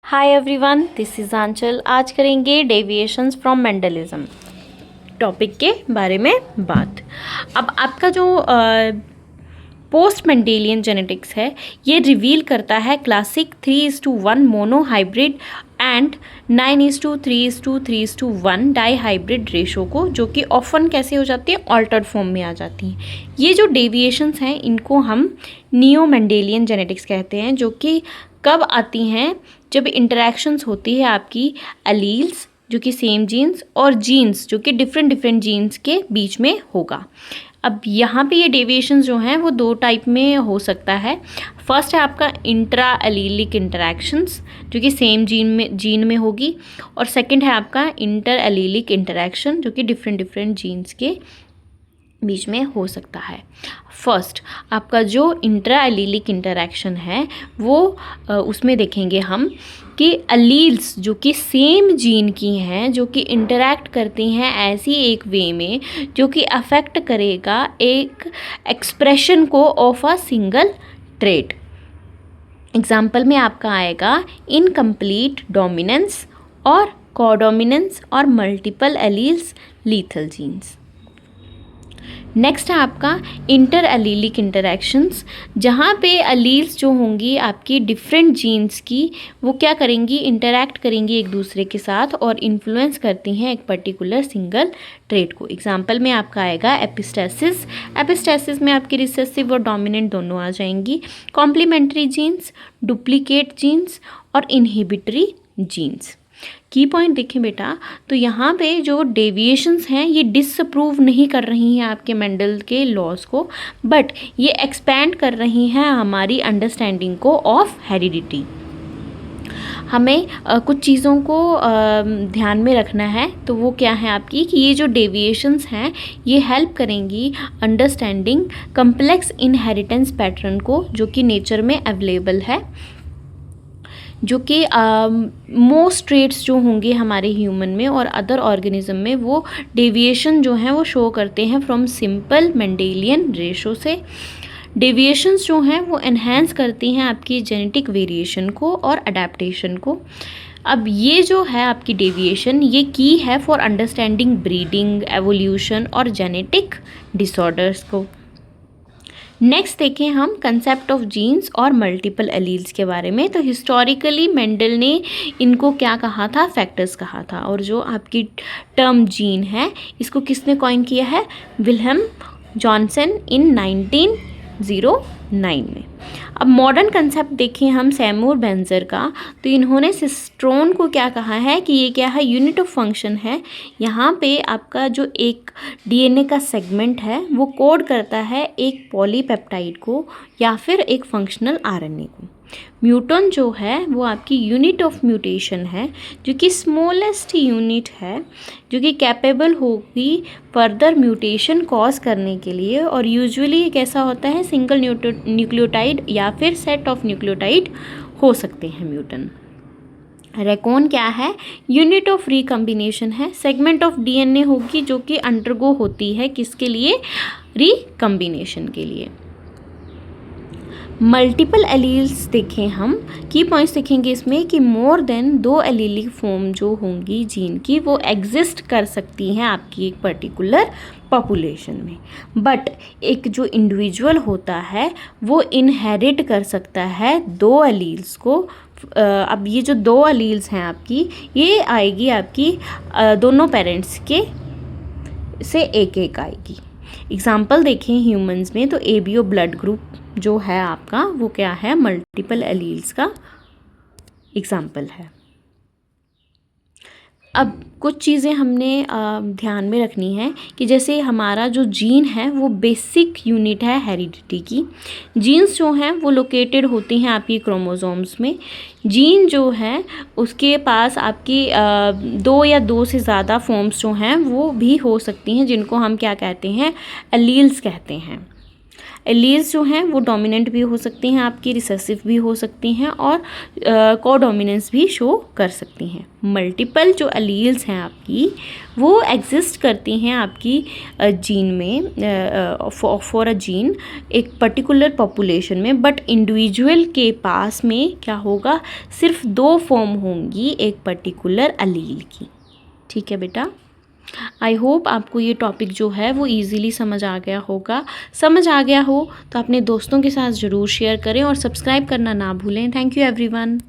Hi everyone, this is आंचल। आज करेंगे deviations from Mendelism topic के बारे में बात। अब आपका जो पोस्ट मेंडेलियन जेनेटिक्स है ये रिवील करता है classic 3:1 mono hybrid and 9:3:3:1 di hybrid ratio को, जो कि ऑफन कैसे हो जाती है, ऑल्टर्ड फॉर्म में आ जाती हैं। ये जो डेविएशंस हैं इनको हम नियो मेंडेलियन जेनेटिक्स कहते हैं, जो कि कब आती हैं, जब इंटरेक्शंस होती है आपकी एलील्स जो कि सेम जीन्स और जीन्स जो कि डिफरेंट जीन्स के बीच में होगा। अब यहाँ पे ये डेविएशंस जो हैं वो दो टाइप में हो सकता है। फर्स्ट है आपका इंट्रा एलीलिक इंटरेक्शंस जो कि सेम जीन में होगी, और सेकंड है आपका इंटर एलीलिक इंटरेक्शन जो कि डिफरेंट जीन्स के बीच में हो सकता है। फर्स्ट आपका जो इंट्रा एलीलिक इंटरेक्शन है वो उसमें देखेंगे हम कि एलील्स जो कि सेम जीन की हैं, जो कि इंटरैक्ट करती हैं ऐसी एक वे में जो कि अफेक्ट करेगा एक एक्सप्रेशन को of a single trait. Example में आपका आएगा इनकम्प्लीट डोमिनेंस और कोडोमिनेंस और multiple alleles lethal genes. Next है आपका इंटर एलीलिक इंटरेक्शंस, जहाँ पे एलील्स जो होंगी आपकी डिफरेंट जीन्स की, वो क्या करेंगी, इंटरैक्ट करेंगी एक दूसरे के साथ और इन्फ्लुएंस करती हैं एक पर्टिकुलर सिंगल ट्रेट को। एग्जाम्पल में आपका आएगा एपिस्टेसिस। एपिस्टेसिस में आपकी रिसेसिव और डोमिनेंट दोनों आ जाएंगी, कॉम्प्लीमेंट्री जीन्स, डुप्लीकेट जीन्स और इनहिबिटरी जीन्स। की पॉइंट देखें बेटा, तो यहाँ पे जो डेविएशंस हैं ये डिसअप्रूव नहीं कर रही हैं आपके मेंडल के लॉज को, बट ये एक्सपैंड कर रही हैं हमारी अंडरस्टैंडिंग को ऑफ हेरिडिटी। हमें कुछ चीज़ों को ध्यान में रखना है, तो वो क्या है आपकी कि ये जो डेविएशंस हैं ये हेल्प करेंगी अंडरस्टैंडिंग कम्प्लेक्स इनहेरिटेंस पैटर्न को, जो कि नेचर में अवेलेबल है, जो कि मोस्ट ट्रेट्स जो होंगे हमारे ह्यूमन में और अदर ऑर्गेनिज्म में, वो डेविएशन जो हैं वो शो करते हैं फ्रॉम सिंपल मेंडेलियन रेशो से। डेविएशंस जो हैं वो एनहेंस करती हैं आपकी जेनेटिक वेरिएशन को और अडेप्टेशन को। अब ये जो है आपकी डेविएशन ये की है फॉर अंडरस्टैंडिंग ब्रीडिंग, एवोल्यूशन और जेनेटिक डिसऑर्डर्स को। नेक्स्ट देखें हम कंसेप्ट ऑफ जीन्स और मल्टीपल एलील्स के बारे में। तो हिस्टोरिकली मेंडल ने इनको क्या कहा था, फैक्टर्स कहा था, और जो आपकी टर्म जीन है इसको किसने कॉइन किया है, विल्हेम जॉनसन इन 1909 में। अब मॉडर्न कंसेप्ट देखें हम सैमुअल बेंजर का, तो इन्होंने सिस्ट्रोन को क्या कहा है कि ये क्या है, यूनिट ऑफ फंक्शन है। यहाँ पे आपका जो एक डीएनए का सेगमेंट है वो कोड करता है एक पॉलीपेप्टाइड को या फिर एक फंक्शनल आरएनए को। म्यूटॉन जो है वो आपकी यूनिट ऑफ म्यूटेशन है, जो कि स्मॉलेस्ट यूनिट है, जो कि कैपेबल होगी फर्दर म्यूटेशन कॉज करने के लिए, और यूजुअली ये कैसा होता है, सिंगल न्यूक्लियोटाइड या फिर सेट ऑफ न्यूक्लियोटाइड हो सकते हैं म्यूटन। रेकॉन क्या है, यूनिट ऑफ रिकम्बिनेशन है, सेगमेंट ऑफ डीएनए होगी जो कि अंडरगो होती है किसके लिए, रिकम्बिनेशन के लिए। मल्टीपल एलील्स देखें हम, की पॉइंट्स देखेंगे इसमें कि मोर देन 2 एलीलिक फॉर्म जो होंगी जीन की वो एग्जिस्ट कर सकती हैं आपकी एक पर्टिकुलर पॉपुलेशन में, बट एक जो इंडिविजुअल होता है वो इनहेरिट कर सकता है 2 एलील्स को। अब ये जो 2 एलील्स हैं आपकी, ये आएगी आपकी दोनों पेरेंट्स के से एक आएगी। एग्जाम्पल देखें ह्यूमंस में, तो एबीओ ब्लड ग्रुप जो है आपका वो क्या है, मल्टीपल एलील्स का एग्जाम्पल है। अब कुछ चीज़ें हमने ध्यान में रखनी है कि जैसे हमारा जो जीन है वो बेसिक यूनिट है हेरिडिटी की। जीन्स जो हैं वो लोकेटेड होती हैं आपकी क्रोमोसोम्स में। जीन जो है उसके पास आपकी 2 या 2 से ज़्यादा फॉर्म्स जो हैं वो भी हो सकती हैं, जिनको हम क्या कहते हैं, एलील्स कहते हैं। एलील्स जो हैं वो डोमिनेंट भी हो सकती हैं आपकी, रिसेसिव भी हो सकती हैं और कोडोमिनेंस भी शो कर सकती हैं। मल्टीपल जो एलील्स हैं आपकी वो एग्जिस्ट करती हैं आपकी जीन में फॉर अ जीन एक पर्टिकुलर पॉपुलेशन में, बट इंडिविजुअल के पास में क्या होगा, सिर्फ 2 फॉर्म होंगी एक पर्टिकुलर एलील की। ठीक है बेटा, आई होप आपको ये टॉपिक जो है वो इजीली समझ आ गया होगा। समझ आ गया हो तो अपने दोस्तों के साथ ज़रूर शेयर करें और सब्सक्राइब करना ना भूलें। Thank you everyone.